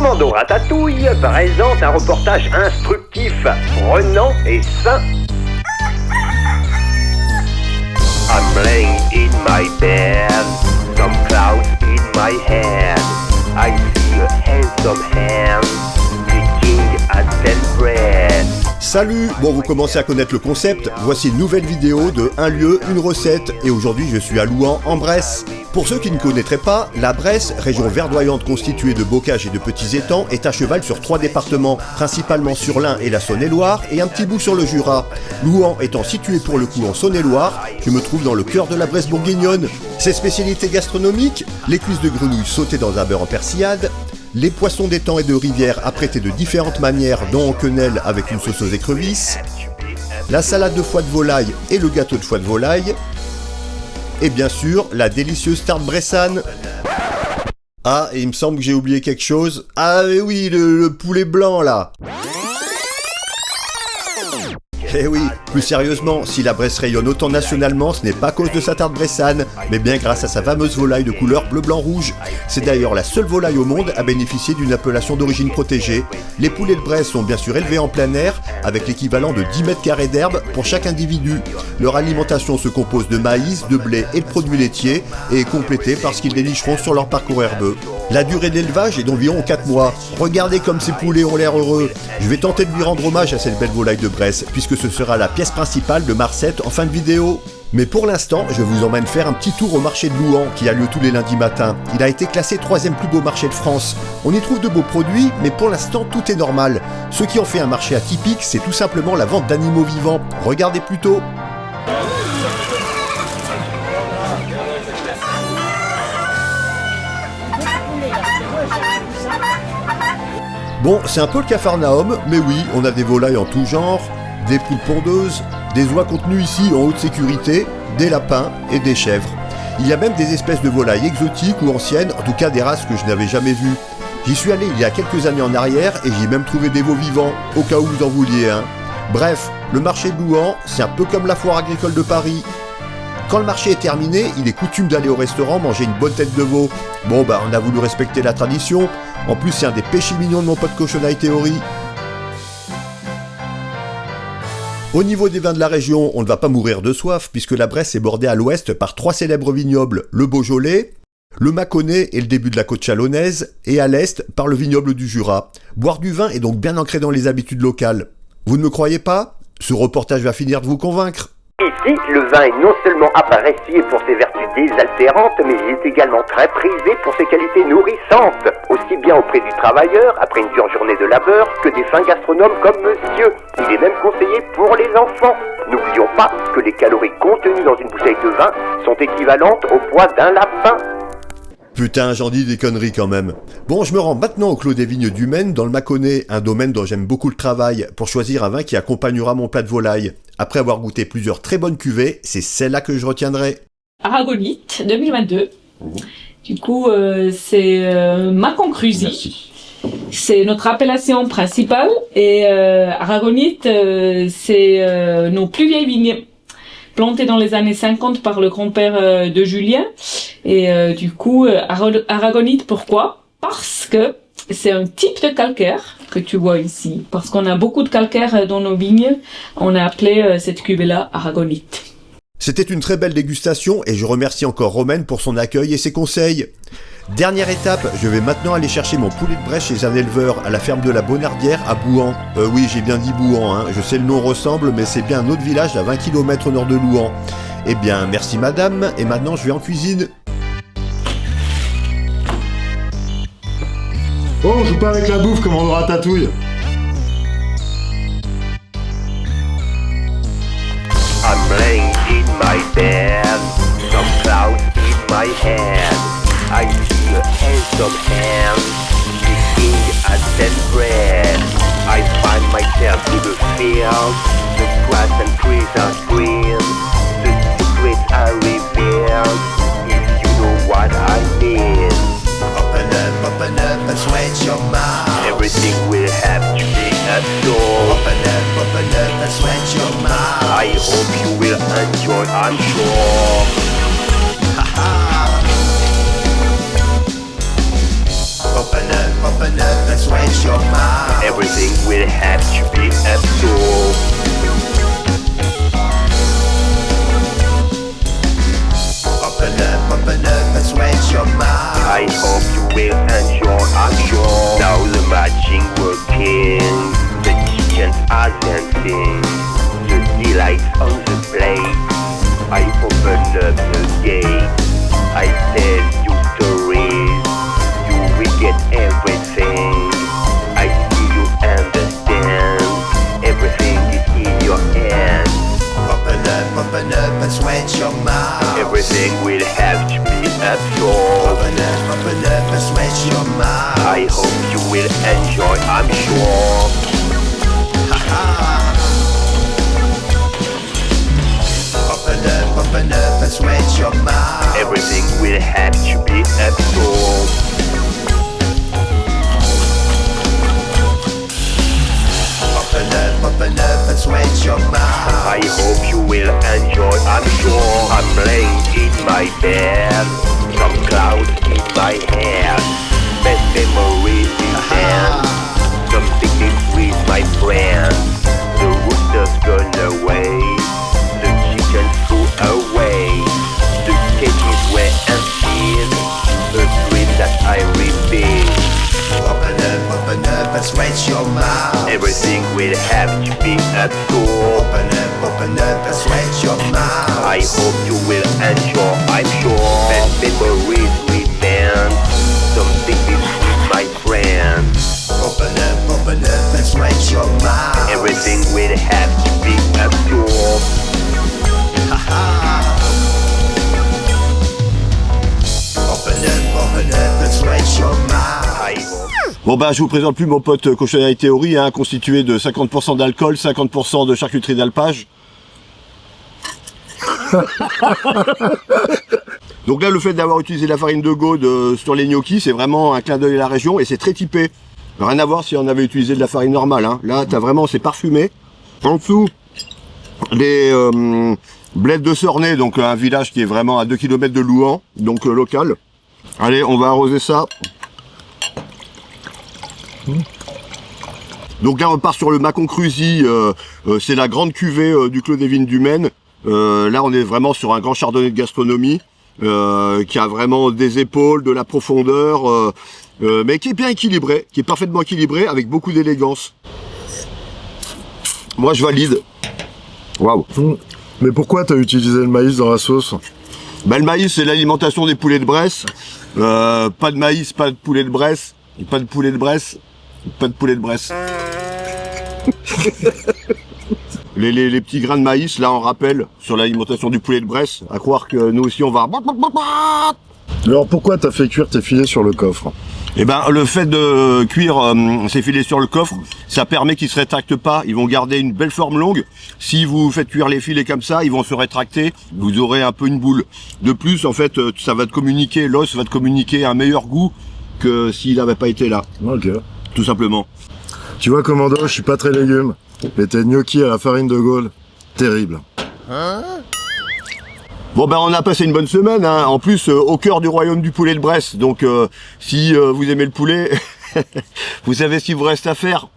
Commando Ratatouille présente un reportage instructif, prenant et sain. I'm laying in my bed, some clouds in my head. I see a handsome hand, picking at that bread. Salut, bon vous commencez à connaître le concept, voici une nouvelle vidéo de un lieu, une recette, et aujourd'hui je suis à Louhans, en Bresse. Pour ceux qui ne connaîtraient pas, la Bresse, région verdoyante constituée de bocages et de petits étangs, est à cheval sur 3 départements, principalement sur l'Ain et la Saône-et-Loire, et un petit bout sur le Jura. Louhans étant situé pour le coup en Saône-et-Loire, je me trouve dans le cœur de la Bresse bourguignonne. Ses spécialités gastronomiques, les cuisses de grenouille sautées dans un beurre en persillade, les poissons d'étang et de rivière apprêtés de différentes manières, dont en quenelle avec une sauce aux écrevisses, la salade de foie de volaille et le gâteau de foie de volaille, et bien sûr, la délicieuse tarte bressane. Ah, et il me semble que j'ai oublié quelque chose. Ah mais oui, le poulet blanc là. Eh oui, plus sérieusement, si la Bresse rayonne autant nationalement, ce n'est pas à cause de sa tarte bressane, mais bien grâce à sa fameuse volaille de couleur bleu-blanc-rouge. C'est d'ailleurs la seule volaille au monde à bénéficier d'une appellation d'origine protégée. Les poulets de Bresse sont bien sûr élevés en plein air, avec l'équivalent de 10 mètres carrés d'herbe pour chaque individu. Leur alimentation se compose de maïs, de blé et de produits laitiers, et est complétée par ce qu'ils dénicheront sur leur parcours herbeux. La durée d'élevage est d'environ 4 mois. Regardez comme ces poulets ont l'air heureux. Je vais tenter de lui rendre hommage à cette belle volaille de Bresse, puisque ce sera la pièce principale de ma recette en fin de vidéo. Mais pour l'instant, je vous emmène faire un petit tour au marché de Louhans, qui a lieu tous les lundis matins. Il a été classé 3e plus beau marché de France. On y trouve de beaux produits, mais pour l'instant, tout est normal. Ce qui en fait un marché atypique, c'est tout simplement la vente d'animaux vivants. Regardez plutôt. Bon, c'est un peu le Capharnaüm, mais oui, on a des volailles en tout genre, des poules pondeuses, des oies contenues ici en haute sécurité, des lapins et des chèvres. Il y a même des espèces de volailles exotiques ou anciennes, en tout cas des races que je n'avais jamais vues. J'y suis allé il y a quelques années en arrière et j'y ai même trouvé des veaux vivants, au cas où vous en vouliez un. Bref, le marché de Louhans, c'est un peu comme la foire agricole de Paris. Quand le marché est terminé, il est coutume d'aller au restaurant manger une bonne tête de veau. Bon bah on a voulu respecter la tradition, en plus c'est un des péchés mignons de mon pote Cochonaille Théorie. Au niveau des vins de la région, on ne va pas mourir de soif, puisque la Bresse est bordée à l'ouest par 3 célèbres vignobles, le Beaujolais, le Mâconnais et le début de la côte chalonnaise, et à l'est par le vignoble du Jura. Boire du vin est donc bien ancré dans les habitudes locales. Vous ne me croyez pas? Ce reportage va finir de vous convaincre. Ici, le vin est non seulement apprécié pour ses vertus désaltérantes, mais il est également très prisé pour ses qualités nourrissantes, aussi bien auprès du travailleur, après une dure journée de labeur, que des fins gastronomes comme monsieur. Il est même conseillé pour les enfants. N'oublions pas que les calories contenues dans une bouteille de vin sont équivalentes au poids d'un lapin. Putain, j'en dis des conneries quand même. Bon, je me rends maintenant au Clos des Vignes du Maine, dans le Mâconnais, un domaine dont j'aime beaucoup le travail, pour choisir un vin qui accompagnera mon plat de volaille. Après avoir goûté plusieurs très bonnes cuvées, c'est celle-là que je retiendrai. Aragonite 2022. Du coup, c'est Macon Cruzy. C'est notre appellation principale. Et Aragonite, c'est nos plus vieilles vignes plantées dans les années 50 par le grand-père de Julien. Et du coup, Aragonite, pourquoi? Parce que c'est un type de calcaire que tu vois ici. Parce qu'on a beaucoup de calcaire dans nos vignes, on a appelé cette cuvée-là Aragonite. C'était une très belle dégustation et je remercie encore Romaine pour son accueil et ses conseils. Dernière étape, je vais maintenant aller chercher mon poulet de Bresse chez un éleveur à la ferme de la Bonardière à Bouhans. Oui, j'ai bien dit Bouhans, hein. Je sais le nom ressemble, mais c'est bien un autre village à 20 km au nord de Louhans. Eh bien, merci madame, et maintenant je vais en cuisine. Oh, on joue pas avec la bouffe comme on ratatouille. I'm laying in my bed, some clouds in my head. I see a handsome hand, picking at that bread. I find myself in the field, the grass and trees are green, the secrets are revealed, if you know what I mean. Open up and sweat your mouth. Everything will have to be absorbed. Open up and sweat your mouth. I hope you will enjoy, I'm sure. Open up and my bed, some clouds in my hair. Best memories remain, some picnics with my friends. The roosters gone away, the chickens flew away. The cages were empty, a dream that I repeat. Open up and stretch your mouth. Everything will have to be at school. Open up and stretch your mouth. I hope you will enjoy, I'm sure. Best memories remain, some picnics with my friends. Open up and stretch your mouth. Everything will have to be at school. Open up and stretch your mouth. I hope. Bon bah je vous présente plus mon pote Cochonnerie Théorie, hein, constitué de 50% d'alcool, 50% de charcuterie d'alpage. Donc là le fait d'avoir utilisé la farine de Gaude sur les gnocchis, c'est vraiment un clin d'œil à la région et c'est très typé. Rien à voir si on avait utilisé de la farine normale, hein. Là t'as vraiment, c'est parfumé. En dessous, les bleds de Sornay, donc un village qui est vraiment à 2 km de Louhan, donc local. Allez, on va arroser ça. Donc là on part sur le Mâcon Cruzy, c'est la grande cuvée du Clos des Vignes du Maine. Là on est vraiment sur un grand chardonnay de gastronomie qui a vraiment des épaules, de la profondeur, mais qui est bien équilibré, qui est parfaitement équilibré avec beaucoup d'élégance. Moi je valide. Waouh. Mais pourquoi t'as utilisé le maïs dans la sauce? Bah le maïs c'est l'alimentation des poulets de Bresse. Pas de maïs, pas de poulet de Bresse. Et pas de poulet de Bresse. Pas de poulet de Bresse. les petits grains de maïs, là, en rappel sur l'alimentation du poulet de Bresse. À croire que nous aussi, on va... Alors pourquoi t'as fait cuire tes filets sur le coffre? Eh ben, le fait de cuire ces filets sur le coffre, ça permet qu'ils se rétractent pas. Ils vont garder une belle forme longue. Si vous faites cuire les filets comme ça, ils vont se rétracter. Vous aurez un peu une boule. De plus, en fait, ça va te communiquer, l'os va te communiquer un meilleur goût que s'il n'avait pas été là. Ok. Tout simplement. Tu vois, commando, je suis pas très légumes. Mais tes gnocchis à la farine de Gaude, terrible. Bon ben on a passé une bonne semaine, hein. En plus au cœur du royaume du poulet de Bresse, donc si vous aimez le poulet, vous savez ce qu'il vous reste à faire.